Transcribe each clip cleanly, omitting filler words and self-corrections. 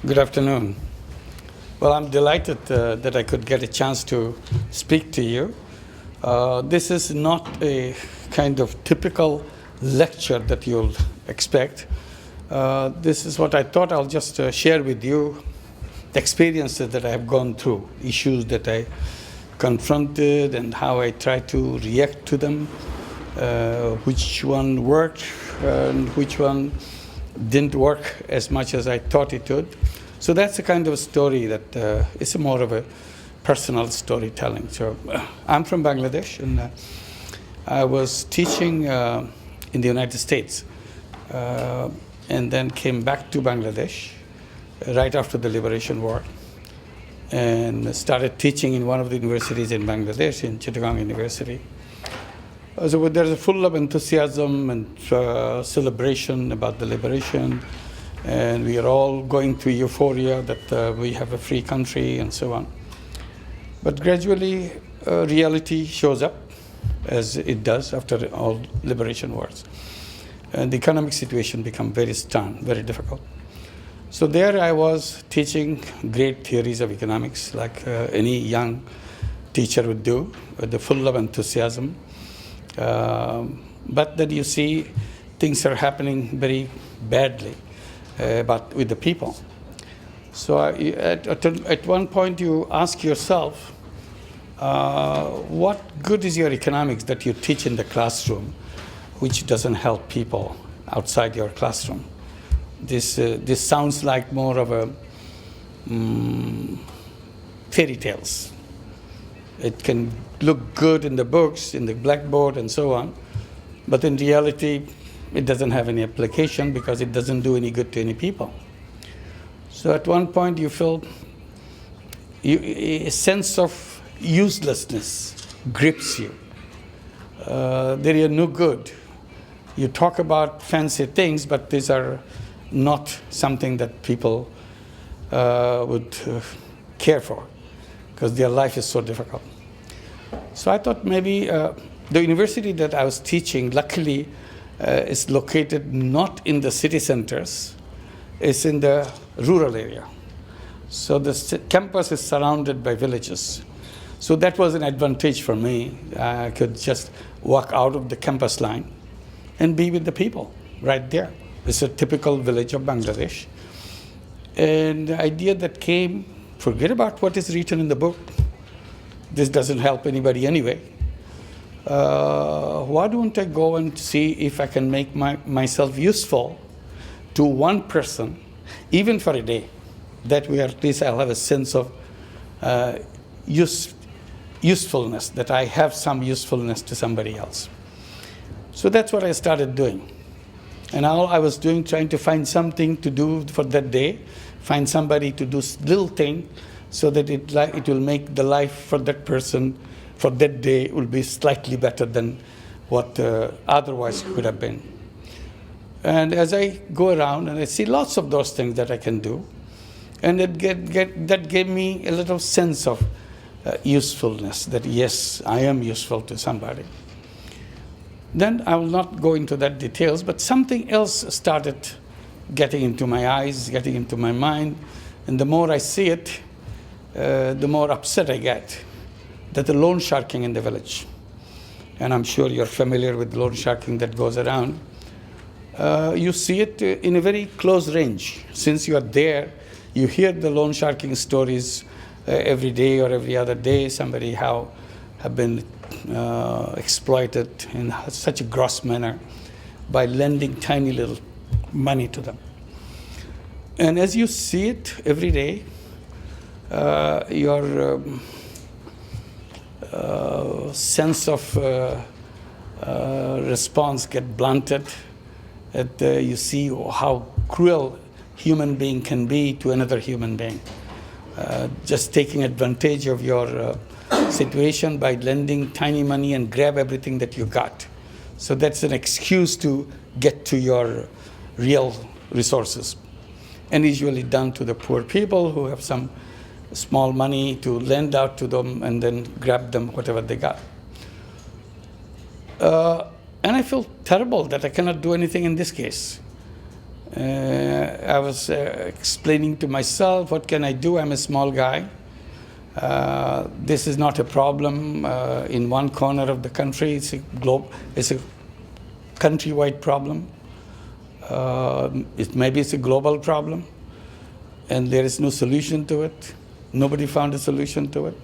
Good afternoon. Well, I'm delighted that I could get a chance to speak to you. This is not a kind of typical lecture that you'll expect. This is what I thought I'll just share with you, the experiences that I have gone through, issues that I confronted and how I try to react to them, which one worked and which one didn't work as much as I thought it would. So that's the kind of story that is more of a personal storytelling. So I'm from Bangladesh, and I was teaching in the United States, and then came back to Bangladesh right after the Liberation War, and started teaching in one of the universities in Bangladesh, in Chittagong University. So there's a full of enthusiasm and celebration about the liberation, and we are all going through euphoria that we have a free country and so on. But gradually, reality shows up, as it does after all liberation wars. And the economic situation became very stern, very difficult. So there I was teaching great theories of economics, like any young teacher would do, with the full of enthusiasm. But then you see things are happening very badly but with the people. So at one point you ask yourself, what good is your economics that you teach in the classroom, which doesn't help people outside your classroom? This sounds like more of a fairy tales. It can look good in the books, in the blackboard, and so on, but in reality, it doesn't have any application because it doesn't do any good to any people. So at one point, you feel a sense of uselessness grips you. There is no good. You talk about fancy things, but these are not something that people would care for, because their life is so difficult. So I thought maybe the university that I was teaching, luckily, is located not in the city centers, it's in the rural area. So the campus is surrounded by villages. So that was an advantage for me. I could just walk out of the campus line and be with the people right there. It's a typical village of Bangladesh. And the idea that came, forget about what is written in the book. This doesn't help anybody anyway. Why don't I go and see if I can make myself useful to one person, even for a day? That way at least I'll have a sense of usefulness, that I have some usefulness to somebody else. So that's what I started doing. And all I was doing, trying to find something to do for that day, find somebody to do little thing, so that it will make the life for that person for that day will be slightly better than what otherwise could have been. And as I go around and I see lots of those things that I can do, and that gave me a little sense of usefulness, that yes, I am useful to somebody. Then I will not go into that details, but something else started getting into my eyes, getting into my mind, and the more I see it, the more upset I get, that the loan sharking in the village. And I'm sure you're familiar with loan sharking that goes around. You see it in a very close range. Since you are there, you hear the loan sharking stories every day or every other day. Somebody have been exploited in such a gross manner by lending tiny little money to them. And as you see it every day, your sense of response get blunted. You see how cruel human being can be to another human being, just taking advantage of your situation by lending tiny money and grab everything that you got. So that's an excuse to get to your real resources, and usually done to the poor people who have some small money to lend out to them and then grab them whatever they got. And I feel terrible that I cannot do anything in this case. I was explaining to myself, what can I do? I'm a small guy. This is not a problem in one corner of the country. It's a countrywide problem. Maybe it's a global problem, and there is no solution to it. Nobody found a solution to it.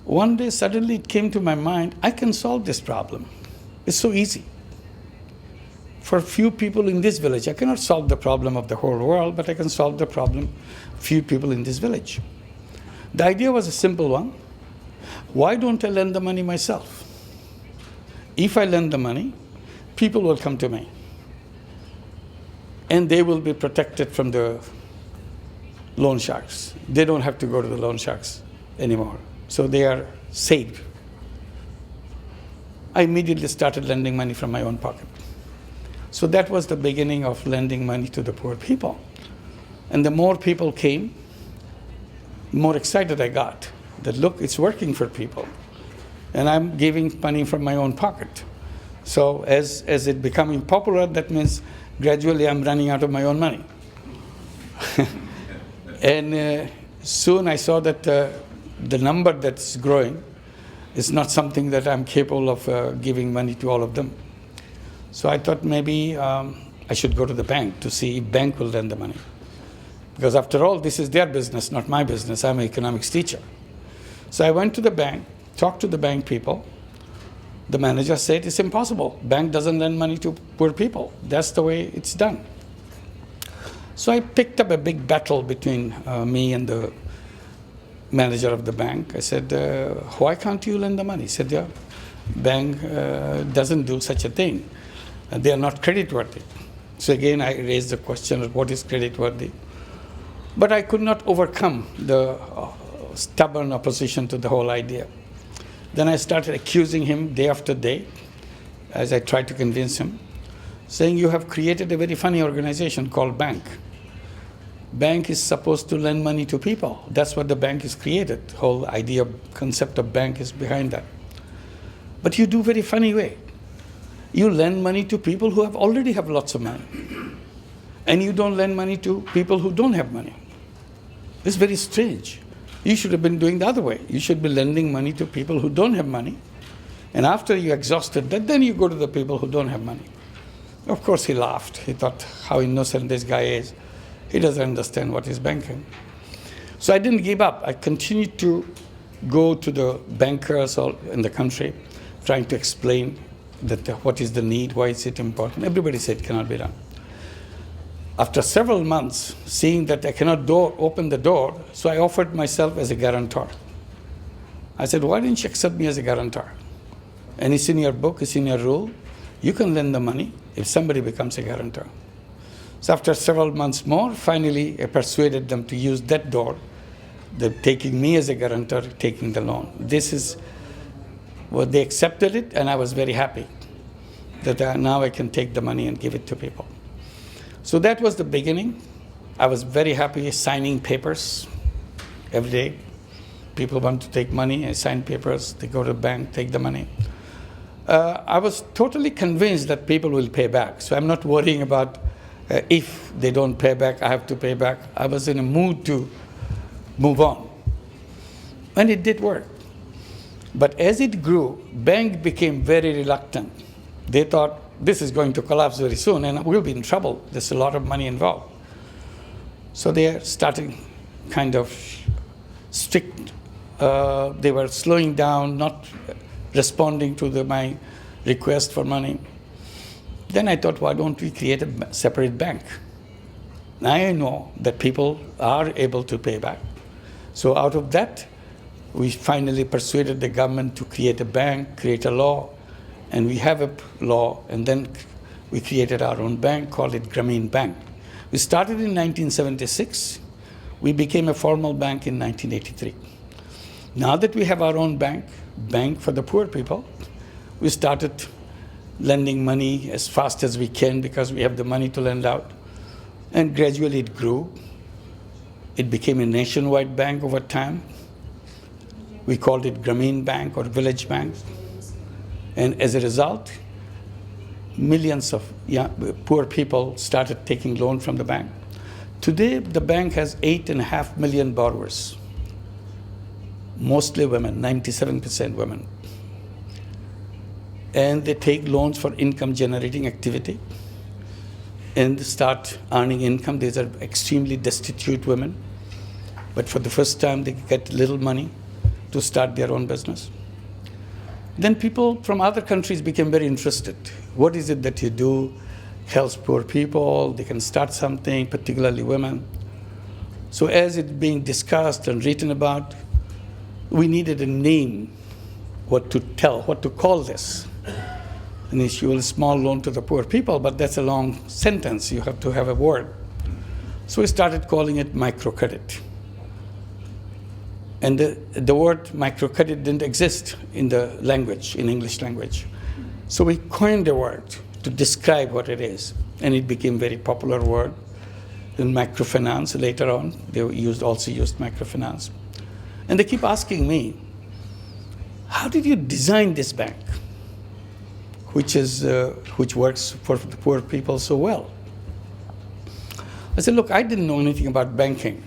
One day, suddenly it came to my mind, I can solve this problem. It's so easy. For a few people in this village, I cannot solve the problem of the whole world, but I can solve the problem of few people in this village. The idea was a simple one. Why don't I lend the money myself? If I lend the money, people will come to me, and they will be protected from the loan sharks. They don't have to go to the loan sharks anymore. So they are safe. I immediately started lending money from my own pocket. So that was the beginning of lending money to the poor people. And the more people came, the more excited I got that, look, it's working for people. And I'm giving money from my own pocket. So as it becoming popular, that means gradually I'm running out of my own money. And soon I saw that the number that's growing is not something that I'm capable of giving money to all of them. So I thought maybe I should go to the bank to see if bank will lend the money. Because after all, this is their business, not my business. I'm an economics teacher. So I went to the bank, talked to the bank people. The manager said, it's impossible. Bank doesn't lend money to poor people. That's the way it's done. So I picked up a big battle between me and the manager of the bank. I said, why can't you lend the money? He said, yeah, bank doesn't do such a thing. They are not creditworthy. So again, I raised the question of what is creditworthy. But I could not overcome the stubborn opposition to the whole idea. Then I started accusing him day after day as I tried to convince him, saying, you have created a very funny organization called bank. Bank is supposed to lend money to people. That's what the bank is created. The whole idea, concept of bank is behind that. But you do very funny way. You lend money to people who already have lots of money. And you don't lend money to people who don't have money. It's very strange. You should have been doing the other way. You should be lending money to people who don't have money. And after you exhausted that, then you go to the people who don't have money. Of course, he laughed. He thought how innocent this guy is. He doesn't understand what is banking. So I didn't give up. I continued to go to the bankers all in the country, trying to explain that what is the need, why is it important. Everybody said it cannot be done. After several months, seeing that I cannot open the door, so I offered myself as a guarantor. I said, why didn't you accept me as a guarantor? And it's in your book, it's in your rule. You can lend the money if somebody becomes a guarantor. So after several months more, finally I persuaded them to use that door, taking me as a guarantor, taking the loan. This is what they accepted it, and I was very happy that now I can take the money and give it to people. So that was the beginning. I was very happy signing papers every day. People want to take money, I sign papers, they go to the bank, take the money. I was totally convinced that people will pay back. So I'm not worrying about if they don't pay back, I have to pay back. I was in a mood to move on. And it did work. But as it grew, bank became very reluctant. They thought this is going to collapse very soon and we'll be in trouble. There's a lot of money involved. So they started kind of strict. They were slowing down, not responding to my request for money. Then I thought, why don't we create a separate bank? Now I know that people are able to pay back. So out of that, we finally persuaded the government to create a bank, create a law, and we have a law, and then we created our own bank, called it Grameen Bank. We started in 1976. We became a formal bank in 1983. Now that we have our own bank for the poor people, we started lending money as fast as we can because we have the money to lend out. And gradually it grew. It became a nationwide bank over time. We called it Grameen Bank or Village Bank. And as a result, millions of poor people started taking loan from the bank. Today, the bank has 8.5 million borrowers, mostly women, 97% women. And they take loans for income-generating activity and start earning income. These are extremely destitute women, but for the first time, they get little money to start their own business. Then people from other countries became very interested. What is it that you do? Helps poor people, they can start something, particularly women. So as it's being discussed and written about, we needed a name, what to call this. An issue, a small loan to the poor people, but that's a long sentence. You have to have a word. So we started calling it microcredit. And the word microcredit didn't exist in the language, in English language. So we coined a word to describe what it is. And it became a very popular word. In microfinance later on, they also used microfinance. And they keep asking me, how did you design this bank, which works for the poor people so well? I said, look, I didn't know anything about banking.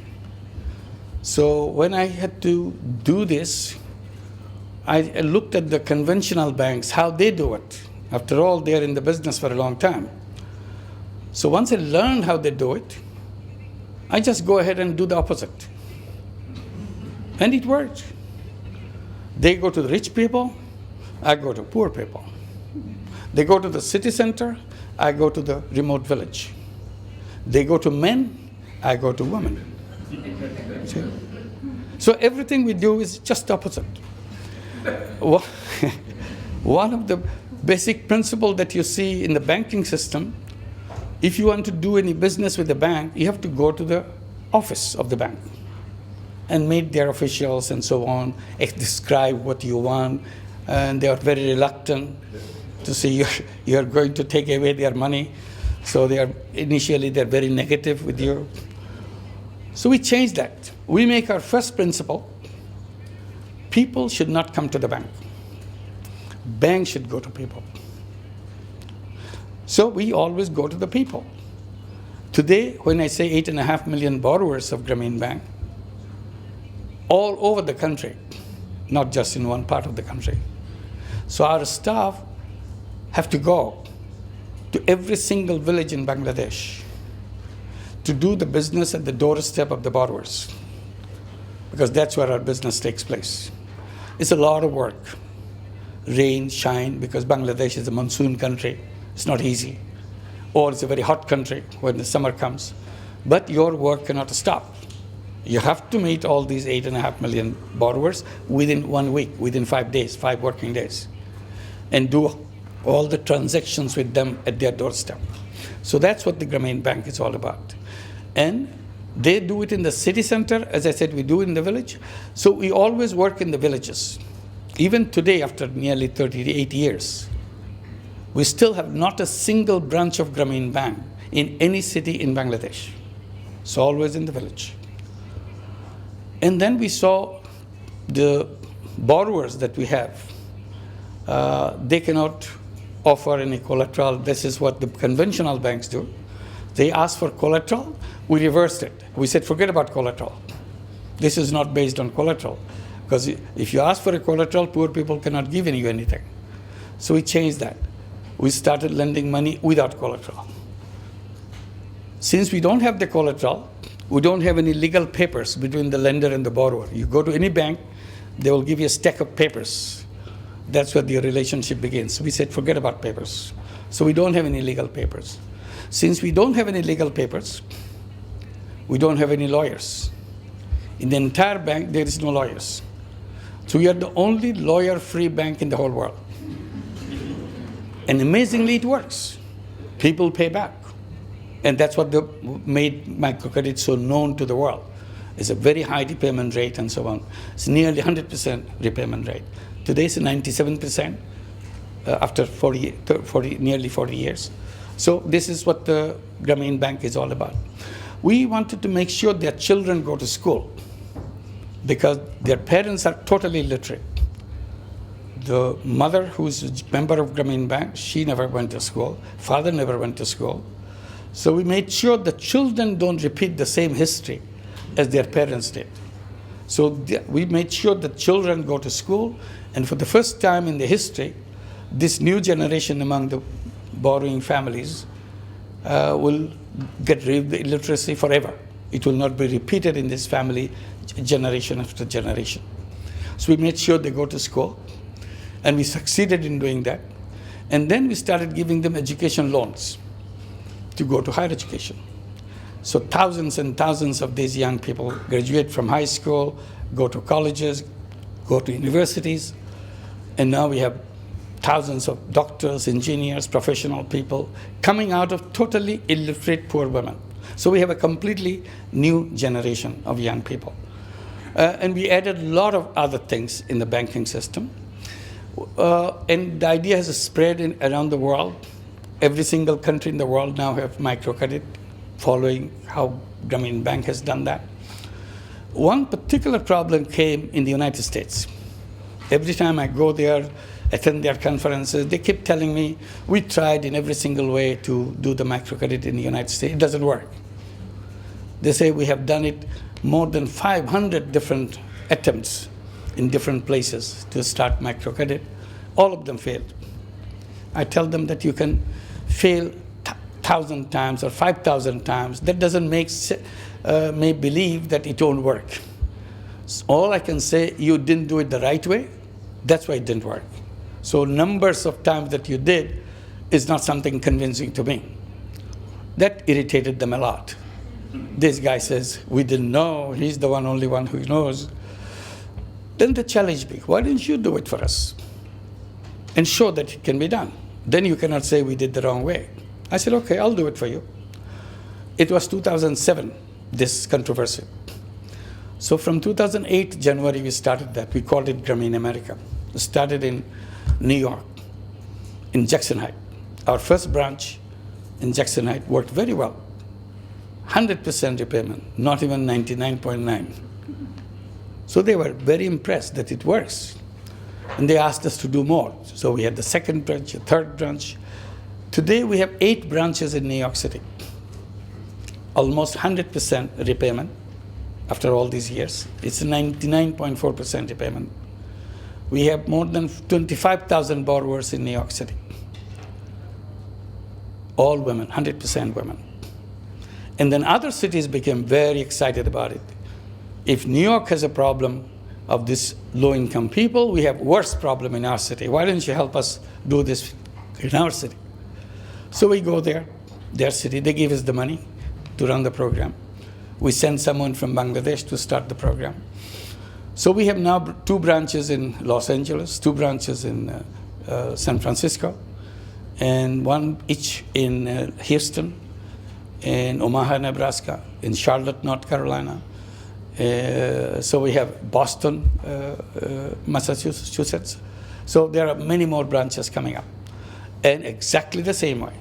So when I had to do this, I looked at the conventional banks, how they do it. After all, they're in the business for a long time. So once I learned how they do it, I just go ahead and do the opposite. And it worked. They go to the rich people, I go to poor people. They go to the city center, I go to the remote village. They go to men, I go to women. See? So everything we do is just opposite. One of the basic principles that you see in the banking system, if you want to do any business with the bank, you have to go to the office of the bank and meet their officials and so on, describe what you want, and they are very reluctant to say you're going to take away their money. So initially they're very negative with you. So we changed that. We make our first principle, people should not come to the bank. Bank should go to people. So we always go to the people. Today, when I say 8.5 million borrowers of Grameen Bank, all over the country, not just in one part of the country. So our staff have to go to every single village in Bangladesh to do the business at the doorstep of the borrowers, because that's where our business takes place. It's a lot of work. Rain, shine, because Bangladesh is a monsoon country. It's not easy. Or it's a very hot country when the summer comes. But your work cannot stop. You have to meet all these 8.5 million borrowers within 1 week, within 5 days, 5 working days, and do all the transactions with them at their doorstep. So that's what the Grameen Bank is all about. And they do it in the city center. As I said, we do it in the village. So we always work in the villages. Even today, after nearly 38 years, we still have not a single branch of Grameen Bank in any city in Bangladesh. So always in the village. And then we saw the borrowers that we have. They cannot offer any collateral. This is what the conventional banks do. They ask for collateral. We reversed it. We said, forget about collateral. This is not based on collateral. Because if you ask for a collateral, poor people cannot give you anything. So we changed that. We started lending money without collateral. Since we don't have the collateral, we don't have any legal papers between the lender and the borrower. You go to any bank, they will give you a stack of papers. That's where the relationship begins. We said, forget about papers. So we don't have any legal papers. Since we don't have any legal papers, we don't have any lawyers. In the entire bank, there is no lawyers. So we are the only lawyer-free bank in the whole world. And amazingly, it works. People pay back. And that's what made microcredit so known to the world. It's a very high repayment rate and so on. It's nearly 100% repayment rate. Today it's 97% after nearly 40 years. So this is what the Grameen Bank is all about. We wanted to make sure their children go to school because their parents are totally illiterate. the mother, who's a member of Grameen Bank, she never went to school. Father never went to school. So we made sure the children don't repeat the same history as their parents did. So we made sure the children go to school, and for the first time in the history, this new generation among the borrowing families will get rid of the illiteracy forever. It will not be repeated in this family generation after generation. So we made sure they go to school, and we succeeded in doing that. And then we started giving them education loans to go to higher education. So thousands and thousands of these young people graduate from high school, go to colleges, go to universities, and now we have thousands of doctors, engineers, professional people coming out of totally illiterate poor women. So we have a completely new generation of young people. And we added a lot of other things in the banking system. And the idea has spread around the world. Every single country in the world now have microcredit, following how Grameen Bank has done that. One particular problem came in the United States. Every time I go there, attend their conferences, they keep telling me, we tried in every single way to do the microcredit in the United States. It doesn't work. They say we have done it more than 500 different attempts in different places to start microcredit. All of them failed. I tell them that you can fail 1,000 times or 5,000 times. That doesn't make believe that it won't work. So all I can say, you didn't do it the right way. That's why it didn't work. So numbers of times that you did is not something convincing to me. That irritated them a lot. This guy says, we didn't know. He's the only one who knows. Then they challenged me. Why didn't you do it for us? And show that it can be done. Then you cannot say we did the wrong way. I said, okay, I'll do it for you. It was 2007, this controversy. So from 2008, January, we started that. We called it Grameen America. We started in New York, in Jackson Heights. Our first branch in Jackson Heights worked very well. 100% repayment, not even 99.9. So they were very impressed that it works. And they asked us to do more. So we had the second branch, a third branch. Today we have 8 branches in New York City. Almost 100% repayment after all these years. It's 99.4% repayment. We have more than 25,000 borrowers in New York City. All women, 100% women. And then other cities became very excited about it. If New York has a problem of this low-income people, we have worse problem in our city. Why don't you help us do this in our city? So we go there, their city. They give us the money to run the program. We send someone from Bangladesh to start the program. So we have now 2 branches in Los Angeles, 2 branches in San Francisco, and 1 each in Houston, in Omaha, Nebraska, in Charlotte, North Carolina. So we have Boston, Massachusetts. So there are many more branches coming up. And exactly the same way.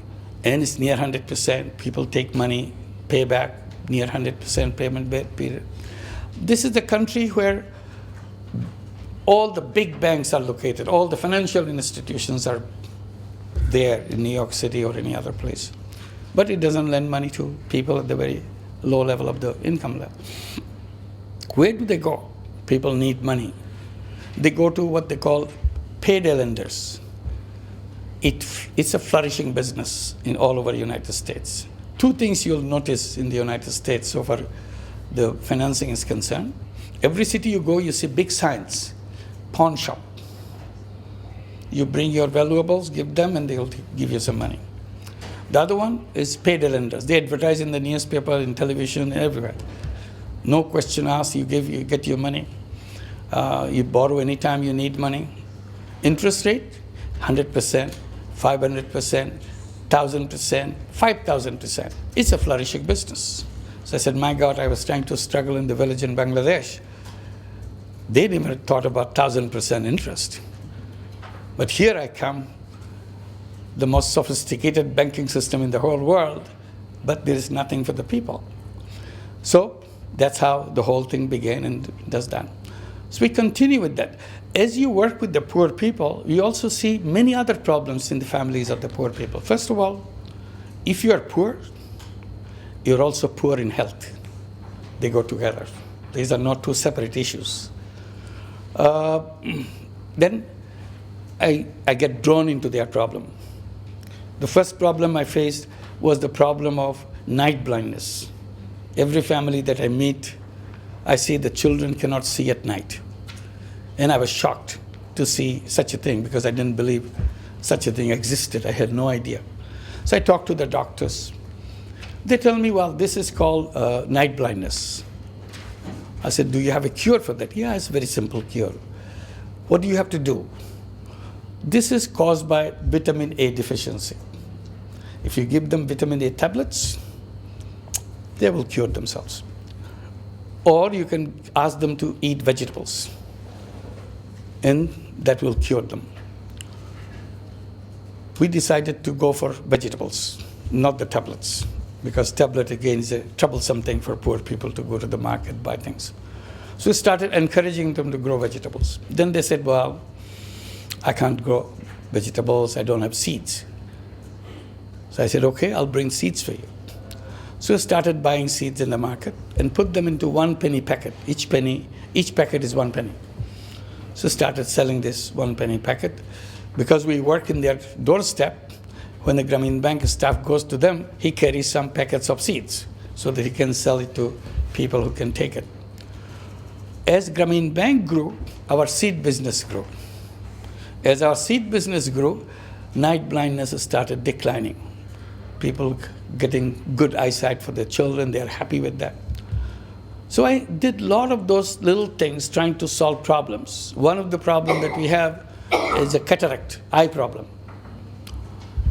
And it's near 100%. People take money, pay back, near 100% payment period. This is the country where all the big banks are located. All the financial institutions are there in New York City or any other place. But it doesn't lend money to people at the very low level of the income level. Where do they go? People need money. They go to what they call payday lenders. It's a flourishing business in all over the United States. 2 things you'll notice in the United States so far the financing is concerned. Every city you go, you see big signs, pawn shop. You bring your valuables, give them, and they'll give you some money. The other one is payday lenders. They advertise in the newspaper, in television, everywhere. No question asked, you get your money. You borrow anytime you need money. Interest rate, 100%, 500%, 1,000%, 5,000%. It's a flourishing business. So I said, my God, I was trying to struggle in the village in Bangladesh. They never thought about 1,000% interest. But here I come, the most sophisticated banking system in the whole world, but there is nothing for the people. So that's how the whole thing began and does that. So we continue with that. As you work with the poor people, you also see many other problems in the families of the poor people. First of all, if you are poor, you're also poor in health. They go together. These are not two separate issues. Then I get drawn into their problem. The first problem I faced was the problem of night blindness. Every family that I meet, I see the children cannot see at night. And I was shocked to see such a thing because I didn't believe such a thing existed. I had no idea. So I talked to the doctors. They tell me, well, this is called night blindness. I said, do you have a cure for that? Yeah, it's a very simple cure. What do you have to do? This is caused by vitamin A deficiency. If you give them vitamin A tablets, they will cure themselves. Or you can ask them to eat vegetables, and that will cure them. We decided to go for vegetables, not the tablets, because tablet, again, is a troublesome thing for poor people to go to the market, buy things. So we started encouraging them to grow vegetables. Then they said, well, I can't grow vegetables, I don't have seeds. So I said, okay, I'll bring seeds for you. So we started buying seeds in the market and put them into 1 penny packet. Each packet is 1 penny. So started selling this 1 penny packet. Because we work in their doorstep, when the Grameen Bank staff goes to them, he carries some packets of seeds so that he can sell it to people who can take it. As Grameen Bank grew, our seed business grew. As our seed business grew, night blindness started declining. People getting good eyesight for their children, they're happy with that. So I did a lot of those little things trying to solve problems. One of the problems that we have is a cataract, eye problem.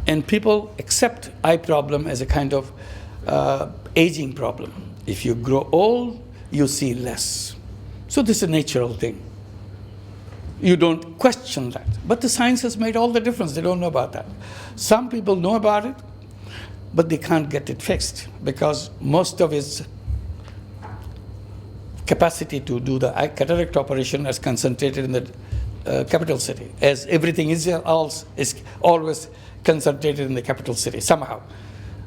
And people accept eye problem as a kind of aging problem. If you grow old, you see less. So this is a natural thing. You don't question that. But the science has made all the difference. They don't know about that. Some people know about it, but they can't get it fixed because most of its capacity to do the cataract operation is concentrated in the capital city, as everything else is always concentrated in the capital city somehow.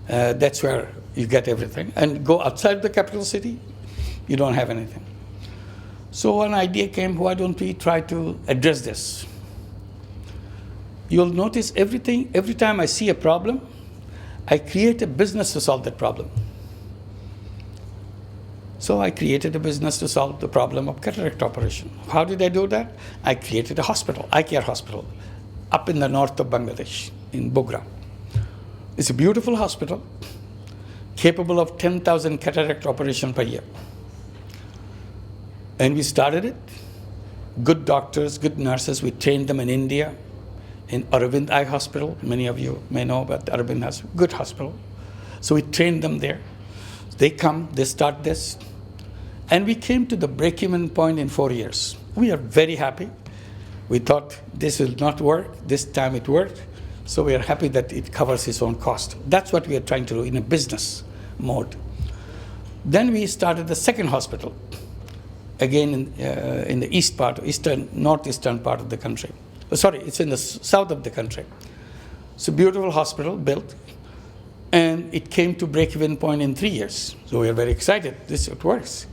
That's where you get everything. And go outside the capital city, you don't have anything. So one idea came, why don't we try to address this? You'll notice every time I see a problem, I create a business to solve that problem. So I created a business to solve the problem of cataract operation. How did I do that? I created a hospital, eye care hospital, up in the north of Bangladesh, in Bogra. It's a beautiful hospital, capable of 10,000 cataract operations per year. And we started it. Good doctors, good nurses, we trained them in India, in Aravind Eye Hospital. Many of you may know about Aravind has a good hospital. So we trained them there. They come, they start this. And we came to the break-even point in 4 years. We are very happy. We thought this will not work. This time it worked. So we are happy that it covers its own cost. That's what we are trying to do in a business mode. Then we started the second hospital, again in the northeastern part of the country. Sorry, it's in the south of the country. It's a beautiful hospital built, and it came to break-even point in 3 years. So we are very excited. It works.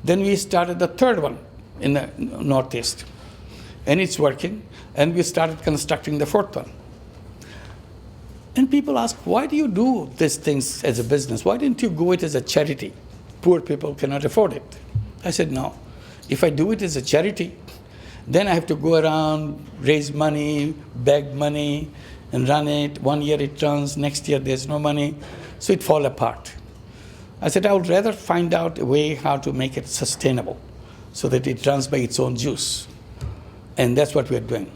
Then we started the third one in the northeast, and it's working. And we started constructing the fourth one. And people ask, why do you do these things as a business? Why didn't you go it as a charity? Poor people cannot afford it. I said, no. If I do it as a charity, then I have to go around, raise money, beg money, and run it. 1 year it runs, next year there's no money. So it falls apart. I said, I would rather find out a way how to make it sustainable so that it runs by its own juice. And that's what we're doing.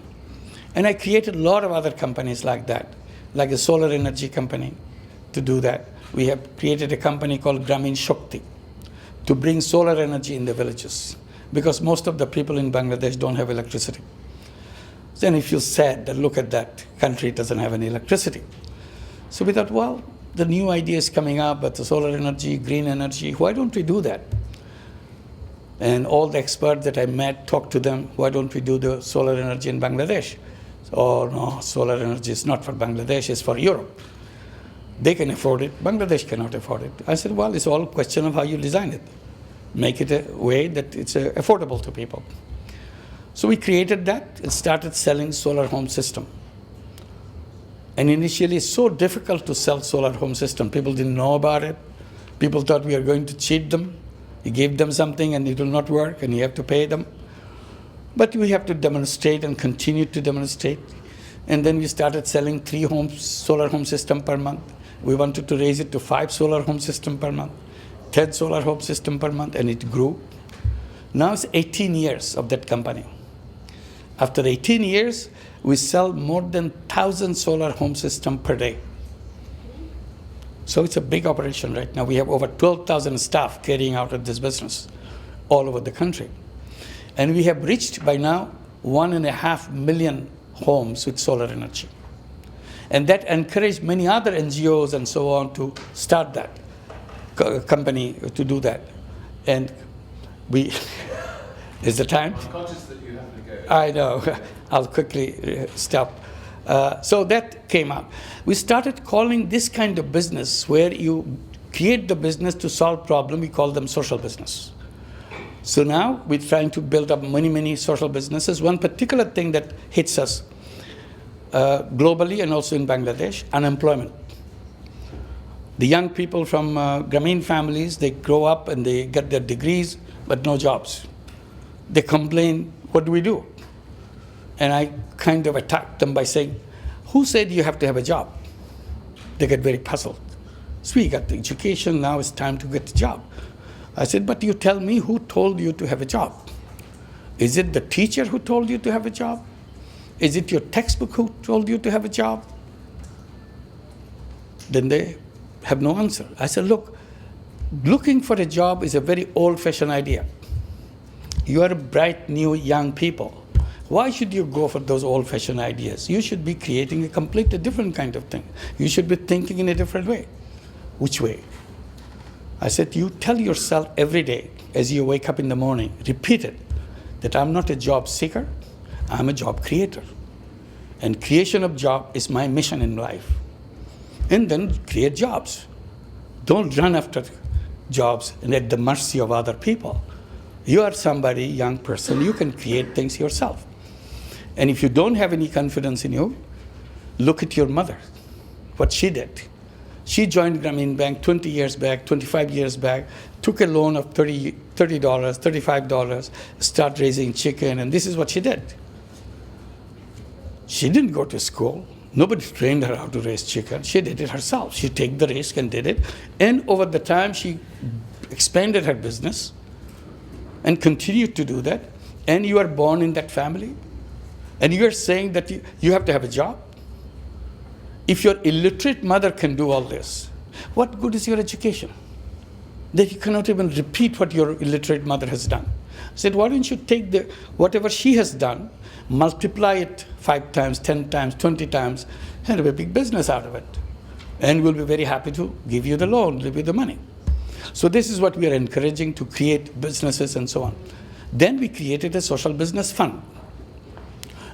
And I created a lot of other companies like that, like a solar energy company to do that. We have created a company called Grameen Shakti to bring solar energy in the villages, because most of the people in Bangladesh don't have electricity. Then if you said that, look at that country doesn't have any electricity. So we thought, well, the new idea is coming up, but the solar energy, green energy, why don't we do that? And all the experts that I met, talked to them, why don't we do the solar energy in Bangladesh? Oh, no, solar energy is not for Bangladesh, it's for Europe. They can afford it, Bangladesh cannot afford it. I said, well, it's all a question of how you design it. Make it a way that it's affordable to people. So we created that and started selling solar home system. And initially, it's so difficult to sell solar home system. People didn't know about it. People thought we are going to cheat them. You give them something and it will not work and you have to pay them. But we have to demonstrate and continue to demonstrate. And then we started selling 3 solar home system per month. We wanted to raise it to 5 solar home system per month, 10 solar home system per month, and it grew. Now it's 18 years of that company. After 18 years, we sell more than 1,000 solar home system per day. So it's a big operation right now. We have over 12,000 staff carrying out this business all over the country. And we have reached by now 1.5 million homes with solar energy. And that encouraged many other NGOs and so on to start that company to do that. And we, is the time? I'm conscious that you have to go. I know, I'll quickly stop. So that came out. We started calling this kind of business where you create the business to solve problem, we call them social business. So now we're trying to build up many social businesses. One particular thing that hits us globally and also in Bangladesh, unemployment. The young people from Grameen families, they grow up and they get their degrees, but no jobs. They complain, what do we do? And I kind of attacked them by saying, who said you have to have a job? They get very puzzled. So we got the education, now it's time to get a job. I said, but you tell me who told you to have a job? Is it the teacher who told you to have a job? Is it your textbook who told you to have a job? Then they have no answer. I said, look, looking for a job is a very old-fashioned idea. You are bright, new, young people. Why should you go for those old-fashioned ideas? You should be creating a completely different kind of thing. You should be thinking in a different way. Which way? I said, you tell yourself every day as you wake up in the morning, repeat it, that I'm not a job seeker, I'm a job creator. And creation of job is my mission in life. And then create jobs. Don't run after jobs and at the mercy of other people. You are somebody, young person, you can create things yourself. And if you don't have any confidence in you, look at your mother, what she did. She joined Grameen Bank 20 years back, 25 years back, took a loan of $30, $35, start raising chicken, and this is what she did. She didn't go to school. Nobody trained her how to raise chicken. She did it herself. She took the risk and did it. And over the time, she expanded her business and continued to do that. And you are born in that family. And you are saying that you have to have a job. If your illiterate mother can do all this, what good is your education? That you cannot even repeat what your illiterate mother has done. I said, why don't you take whatever she has done, multiply it 5 times, 10 times, 20 times, and have a big business out of it. And we'll be very happy to give you the loan, give you the money. So this is what we are encouraging, to create businesses and so on. Then we created a social business fund.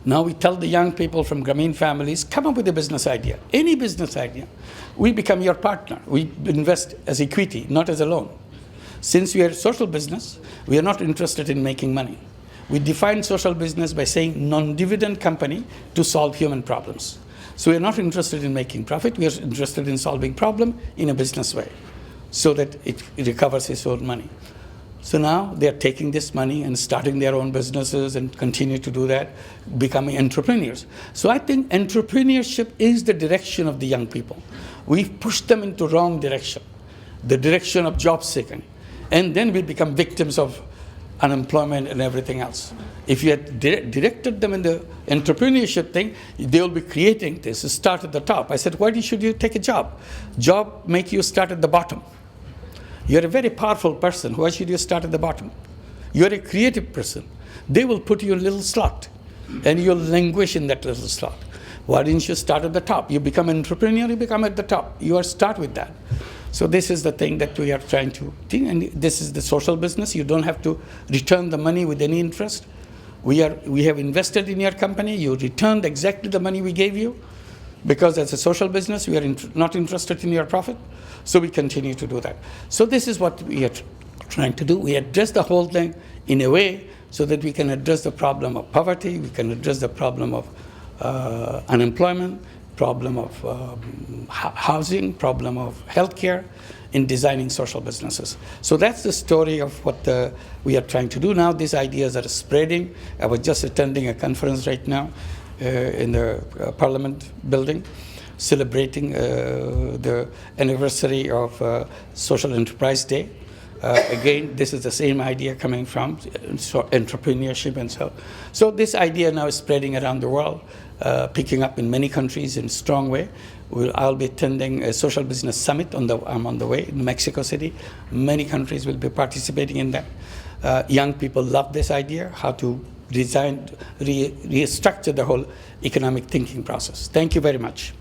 Now we tell the young people from Grameen families, come up with a business idea, any business idea. We become your partner. We invest as equity, not as a loan. Since we are social business, we are not interested in making money. We define social business by saying non-dividend company to solve human problems. So we are not interested in making profit. We are interested in solving problem in a business way so that it recovers its own money. So now they are taking this money and starting their own businesses and continue to do that, becoming entrepreneurs. So I think entrepreneurship is the direction of the young people. We've pushed them into wrong direction, the direction of job seeking. And then we become victims of unemployment and everything else. If you had directed them in the entrepreneurship thing, they will be creating this, start at the top. I said, why should you take a job? Job make you start at the bottom. You're a very powerful person. Why should you start at the bottom? You're a creative person. They will put you in a little slot, and you'll languish in that little slot. Why didn't you start at the top? You become an entrepreneur, you become at the top. You start with that. So this is the thing that we are trying to think, and this is the social business. You don't have to return the money with any interest. We have invested in your company. You returned exactly the money we gave you, because as a social business, we are not interested in your profit. So we continue to do that. So this is what we are trying to do. We address the whole thing in a way so that we can address the problem of poverty, we can address the problem of unemployment, problem of housing, problem of healthcare in designing social businesses. So that's the story of what we are trying to do now. These ideas are spreading. I was just attending a conference right now in the Parliament building, celebrating the anniversary of Social Enterprise Day. Again, this is the same idea coming from entrepreneurship and so. So this idea now is spreading around the world, picking up in many countries in a strong way. I'll be attending a social business summit. I'm on the way in Mexico City. Many countries will be participating in that. Young people love this idea, how to design, restructure the whole economic thinking process. Thank you very much.